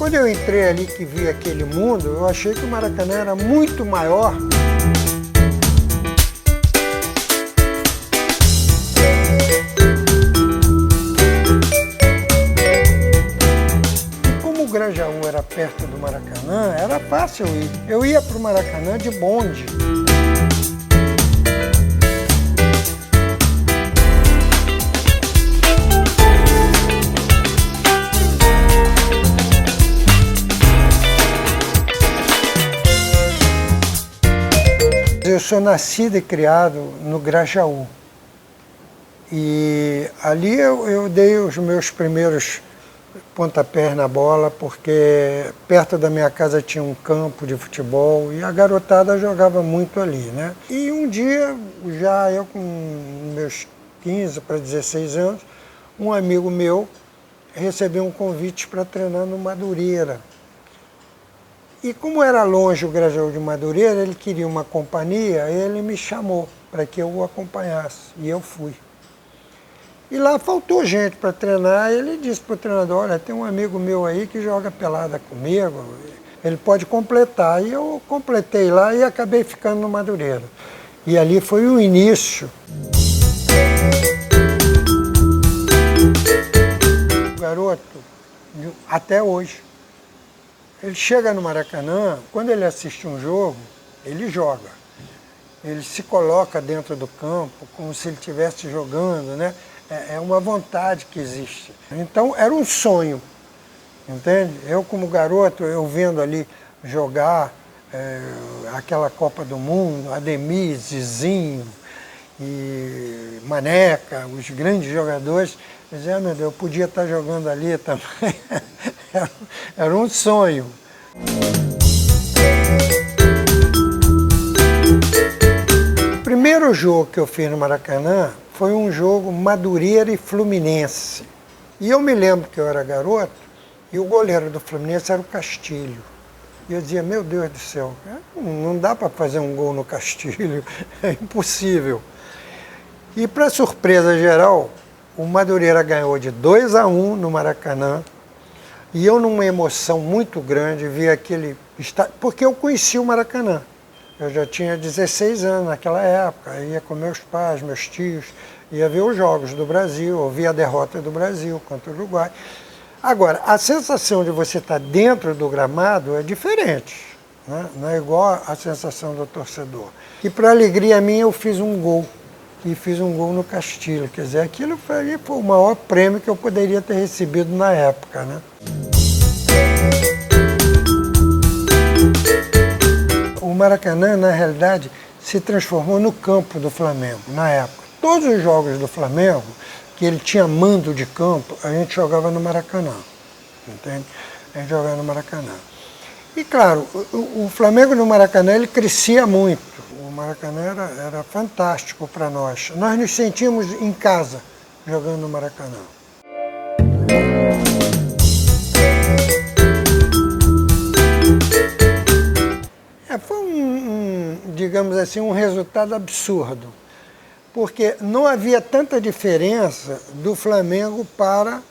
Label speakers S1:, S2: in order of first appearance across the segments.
S1: Quando eu entrei ali que vi aquele mundo, eu achei que o Maracanã era muito maior. E como o Grajaú era perto do Maracanã, era fácil ir. Eu ia para o Maracanã de bonde. Eu sou nascido e criado no Grajaú. E ali eu dei os meus primeiros pontapés na bola, porque perto da minha casa tinha um campo de futebol e a garotada jogava muito ali, né? E um dia, já eu com meus 15 para 16 anos, um amigo meu recebeu um convite para treinar no Madureira. E como era longe o Grajaú de Madureira, ele queria uma companhia, ele me chamou para que eu o acompanhasse, e eu fui. E lá faltou gente para treinar, ele disse para o treinador, olha, tem um amigo meu aí que joga pelada comigo, ele pode completar. E eu completei lá e acabei ficando no Madureira. E ali foi o início. O garoto, até hoje, ele chega no Maracanã, quando ele assiste um jogo, ele joga. Ele se coloca dentro do campo como se ele estivesse jogando, né? É uma vontade que existe. Então, era um sonho, entende? Eu, como garoto, eu vendo ali jogar aquela Copa do Mundo, Ademir, Zizinho e Maneca, os grandes jogadores, eu dizia, meu Deus, eu podia estar jogando ali também. Era um sonho. O primeiro jogo que eu fiz no Maracanã foi um jogo Madureira e Fluminense. E eu me lembro que eu era garoto e o goleiro do Fluminense era o Castilho. E eu dizia, meu Deus do céu, não dá para fazer um gol no Castilho, é impossível. E para surpresa geral, o Madureira ganhou de 2-1 no Maracanã. E eu, numa emoção muito grande, vi aquele estádio, porque eu conheci o Maracanã. Eu já tinha 16 anos naquela época, ia com meus pais, meus tios, ia ver os jogos do Brasil, ouvir a derrota do Brasil contra o Uruguai. Agora, a sensação de você estar dentro do gramado é diferente, né? Não é igual a sensação do torcedor. E para alegria minha, eu fiz um gol. E fiz um gol no Castilho, quer dizer, aquilo foi o maior prêmio que eu poderia ter recebido na época, né? O Maracanã, na realidade, se transformou no campo do Flamengo, na época. Todos os jogos do Flamengo, que ele tinha mando de campo, a gente jogava no Maracanã, entende? A gente jogava no Maracanã. E, claro, o Flamengo no Maracanã, ele crescia muito. O Maracanã era fantástico para nós. Nós nos sentimos em casa jogando no Maracanã. Foi digamos assim, um resultado absurdo. Porque não havia tanta diferença do Flamengo para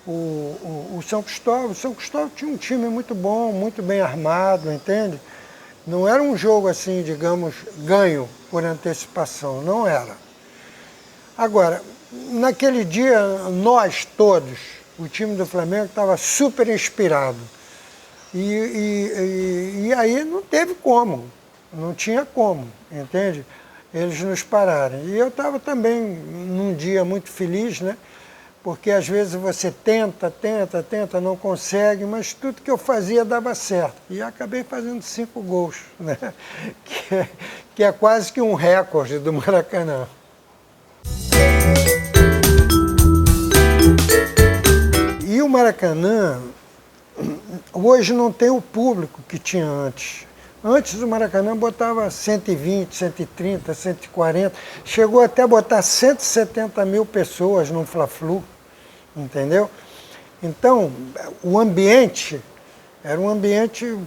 S1: o São Cristóvão. O São Cristóvão tinha um time muito bom, muito bem armado, entende? Não era um jogo assim, digamos, ganho por antecipação, não era. Agora, naquele dia, nós todos, o time do Flamengo estava super inspirado. E aí não teve como, não tinha como, entende? Eles nos pararem. E eu estava também num dia muito feliz, né? Porque às vezes você tenta, não consegue, mas tudo que eu fazia dava certo. E acabei fazendo 5 gols, né? Que é quase que um recorde do Maracanã. E o Maracanã, hoje não tem o público que tinha antes. Antes o Maracanã botava 120, 130, 140, chegou até a botar 170 mil pessoas no Fla-Flu, entendeu? Então, o ambiente era um ambiente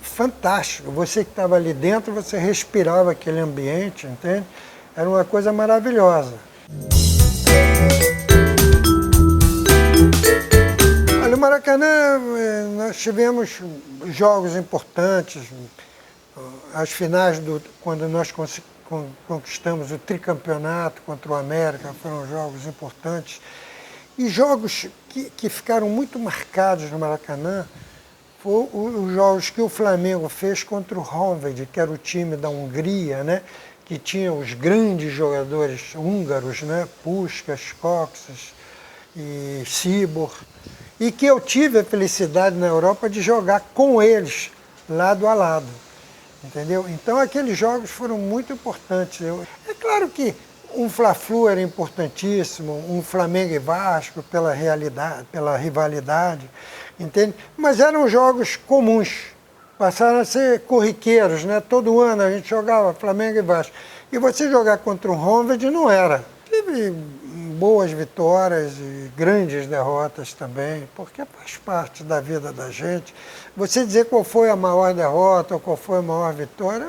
S1: fantástico. Você que estava ali dentro, você respirava aquele ambiente, entende? Era uma coisa maravilhosa. Olha, no Maracanã nós tivemos jogos importantes, as finais, quando nós conquistamos o tricampeonato contra o América, foram jogos importantes. E jogos que ficaram muito marcados no Maracanã foram os jogos que o Flamengo fez contra o Honvéd, que era o time da Hungria, né? Que tinha os grandes jogadores húngaros, né? Puskás, Kocsis e Cibor, e que eu tive a felicidade na Europa de jogar com eles, lado a lado. Entendeu? Então aqueles jogos foram muito importantes. É claro que um Fla-Flu era importantíssimo, um Flamengo e Vasco pela realidade, pela rivalidade, entende? Mas eram jogos comuns, passaram a ser corriqueiros, né? Todo ano a gente jogava Flamengo e Vasco. E você jogar contra o Honvéd não era. Teve boas vitórias e grandes derrotas também, porque faz parte da vida da gente. Você dizer qual foi a maior derrota ou qual foi a maior vitória,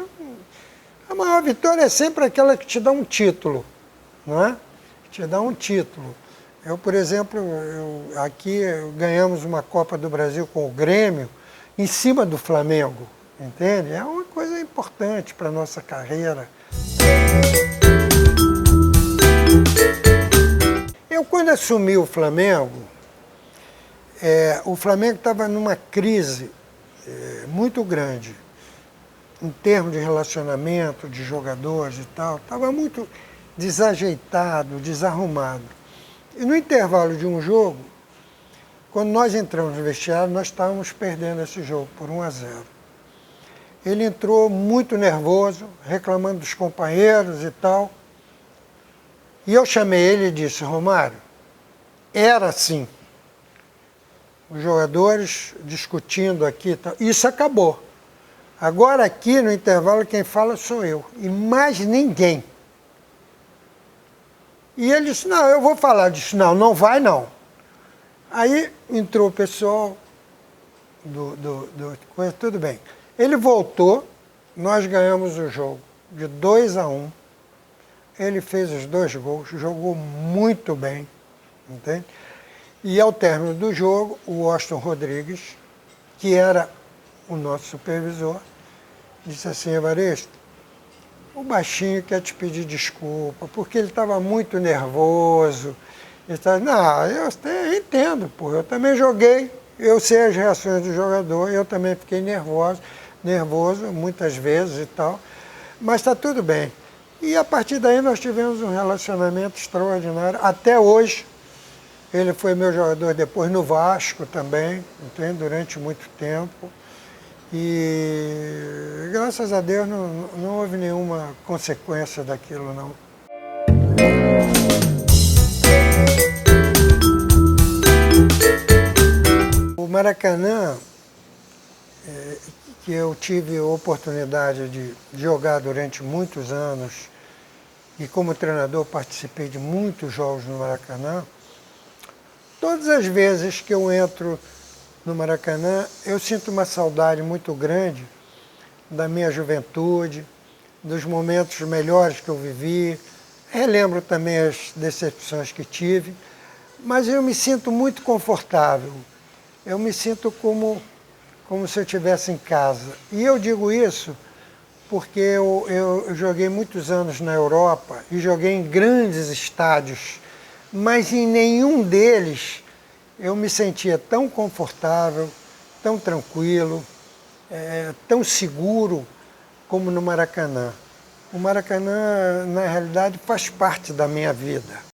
S1: a maior vitória é sempre aquela que te dá um título, não é? Te dá um título. Eu, por exemplo, aqui ganhamos uma Copa do Brasil com o Grêmio em cima do Flamengo, entende? É uma coisa importante para a nossa carreira. Eu, quando assumi o Flamengo estava numa crise muito grande, em termos de relacionamento, de jogadores e tal, estava muito desajeitado, desarrumado. E no intervalo de um jogo, quando nós entramos no vestiário, nós estávamos perdendo esse jogo por 1-0. Ele entrou muito nervoso, reclamando dos companheiros e tal. E eu chamei ele e disse: Romário, era assim. Os jogadores discutindo aqui, isso acabou. Agora aqui no intervalo quem fala sou eu, e mais ninguém. E ele disse: não, eu vou falar. Eu disse: não, não vai não. Aí entrou o pessoal tudo bem. Ele voltou, nós ganhamos o jogo de 2-1. Ele fez os 2 gols, jogou muito bem, entende? E ao término do jogo, o Washington Rodrigues, que era o nosso supervisor, disse assim: Evaristo, o baixinho quer te pedir desculpa, porque ele estava muito nervoso. Ele estava, não, eu entendo, pô, eu também joguei, eu sei as reações do jogador, eu também fiquei nervoso muitas vezes e tal, mas está tudo bem. E a partir daí nós tivemos um relacionamento extraordinário, até hoje. Ele foi meu jogador depois no Vasco também, entende? Durante muito tempo. E graças a Deus não houve nenhuma consequência daquilo, não. O Maracanã, que eu tive a oportunidade de jogar durante muitos anos, e como treinador participei de muitos jogos no Maracanã, todas as vezes que eu entro no Maracanã, eu sinto uma saudade muito grande da minha juventude, dos momentos melhores que eu vivi. Relembro também as decepções que tive, mas eu me sinto muito confortável. Eu me sinto como se eu estivesse em casa. E eu digo isso porque eu joguei muitos anos na Europa e joguei em grandes estádios, mas em nenhum deles eu me sentia tão confortável, tão tranquilo, tão seguro como no Maracanã. O Maracanã, na realidade, faz parte da minha vida.